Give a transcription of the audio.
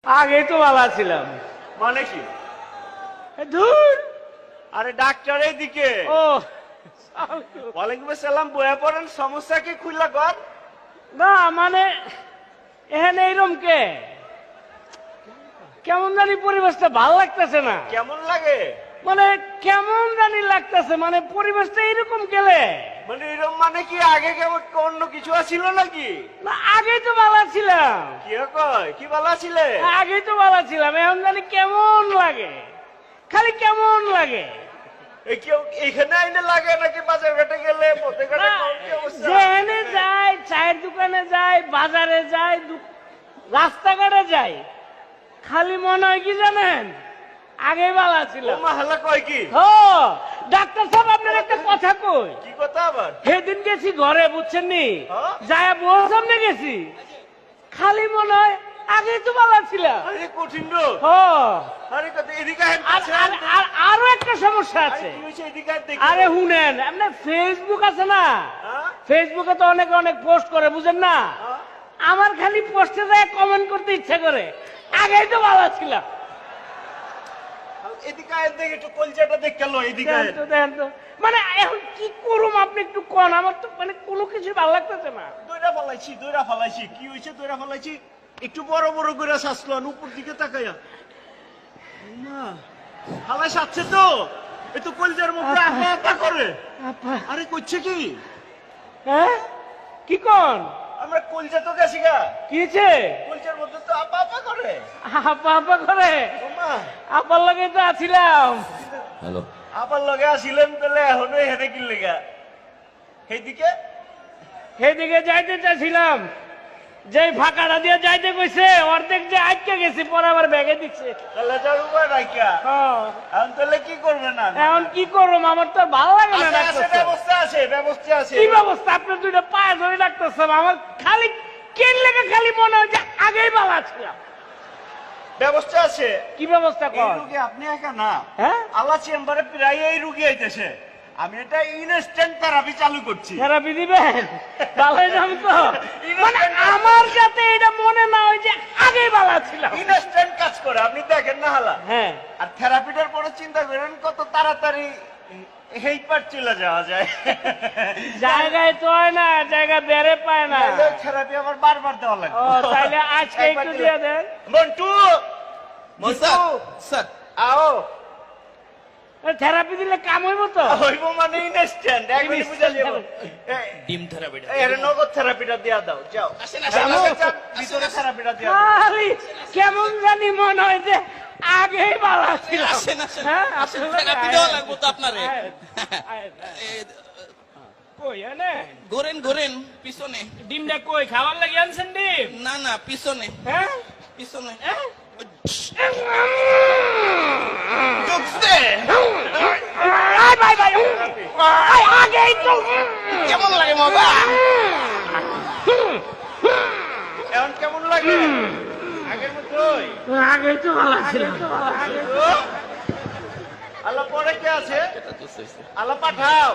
আগে তো ভালো ছিলাম। মানে কি? ধুর, আরে ডাক্তারের দিকে। ও ওয়ালাইকুম আসসালাম, বয়া পড়েন, সমস্যা কি খুললা কর? না মানে এখানে এইরকম কে কেমন জানি পরিবেশটা ভালো লাগতেছে না। কেমন লাগে? মানে কেমন জানি লাগতেছে, মানে পরিবেশটা এরকম গেলে মানে এরকম মানে কি আগে কেমন অন্য কিছু আছিল নাকি? না, আগেই তো ভালো ছিলাম। কি কয় কি ভালো ছিলে? আগেই তো ভালো ছিলাম, এখন জানি কেমন লাগে, খালি কেমন লাগে। এই কেউ এখানে আইনে লাগে নাকি বাজার ঘাটে গেলে পথে ঘাটে কি অবস্থা? যেখানে যাই, চায়ের দোকানে যাই, বাজারে যাই, রাস্তাঘাটে যাই, খালি মনে হয় কি জানেন, আগে ভালো ছিল। ও মাহালা কয় কি? ডাক্তার সাহেব, আপনার একটা কথা কই। কি কথা আবার? সেদিন গেছি ঘরে, বুঝছেন নি, হ্যাঁ? যায় বউর সামনে গেছি, খালি মনে হয় আগে তো ভালো ছিল। আরে কঠিন রোগ। আরে কত এদিকে আহেন, কাছে আহেন। আরো একটা সমস্যা আরে আছে। কি হইছে এদিকে আহেন দেখি। আরে শুনেন, আপনার ফেসবুক আছে না, হ্যাঁ? ফেসবুকে তো অনেক অনেক পোস্ট করে, বুঝেন না, হ্যাঁ? আমার খালি পোস্টে যায় কমেন্ট করতে ইচ্ছা করে, আগেই তো ভালো ছিল। এদিকে আহেন দেখি, একটু কলজাটা দেখ গেল এদিকে আহেন। দেখেন তো, মানে এখন কি করুম, আপনি একটু কোন, আমার তো মানে কোনো কিছু ভালো লাগতেছে না। দইরা ফালাইছি কি হইছে? দইরা ফালাইছি, একটু বড় বড় করে শ্বাসলান উপর দিকে তাকাইয়া। মা ফালাই সাচ্ছে তো, এই তো কলজার মধ্যে আপা আপা করে। আপা, আরে কইছে কি? হ্যাঁ কি কোন? আমরা কলজা তো গেছি গা, কি হয়েছে? কলজার মধ্যে তো আপা আপা করে। আপা আপা করে? ও মা, আপার লগে তো আছিলাম। হ্যালো, আপার লগে আসিলেন তাহলে এখনো হেরে কি লেগা? সেইদিকে সেদিকে যাইতে চাইছিলাম, যে ফাঁকাটা দিয়ে যাইতে কইছে, অর্ধেক যে আটকে গেছি, পরে আবার ব্যাগে দিচ্ছে। তাহলে যার উপায় রাখা। এখন তাহলে কি করবে না? এখন কি করবো, আমার তো আর ভালো লাগে না। আছে, ডাক্তার সাহেব। ব্যবস্থা আছে, ব্যবস্থা আছে। কি ব্যবস্থা? আপনার দুইটা পায়ে ধরে ডাক্তার সাহেব, আমার খালি কেন লেগে খালি মনে হয় যে আগেই ভালো ছিলাম। ব্যবস্থা আছে। কি ব্যবস্থা এই কর? রোগী আপনি একা না, হ্যাঁ, আল্লাহ চেম্বারে প্রায় এই রুগী আইতেছে। আমি এটা ইনস্ট্যান্ট থেরাপি চালু করছি। থেরাপি দিবেন? ভালো যাম তো, মানে আমার যাতে এটা মনে না হয় যে আগেই ভালো ছিলাম। ইনস্ট্যান্ট কাজ করে, আপনি দেখেন না হালা। হ্যাঁ, আর থেরাপিটার পরে চিন্তা করেন কত তাড়াতাড়ি এই পার চলে যাওয়া যায়। জায়গায় তো হয় না, জায়গা বেড়ে পায় না। থেরাপি আবার বারবার দেওয়া লাগবে। ও তাইলে আজকে একটু দিয়ে দেন। মন্টু, মন্টু স্যার আও। থেরাপি দিলে কাম হইব তো? হইব মানে ইনস্ট্যান্ট, একবারই বুঝা যাবে। ডিম থেরাপিটা এর নগদ থেরাপিটা দিয়া দাও, যাও। আসেন, যান, ভিতরে থেরাপিটা দিয়া দাও। আরে, কেমন জানি মনে হয় যে আগেই ভালো ছিল। আসেন, আসেন, হ্যাঁ, আসেন, আসলে থেরাপি দেওয়া লাগবে তো আপনারে। কই এনে ঘোরেন ঘোরেন পিছনে। ডিমটা কই? খাবার লাগি আনছেন ডিম? না না, পিছনে হ্যাঁ, পিছনে। ঢুকছে। ভাই ভাই, আগেই তো কেমন লাগে মজা? এখন কেমন লাগে? আগের মতোই। আগেই তো ভালো ছিল। আল্লাহ পরে কে আছে? আল্লাহ পাঠাও।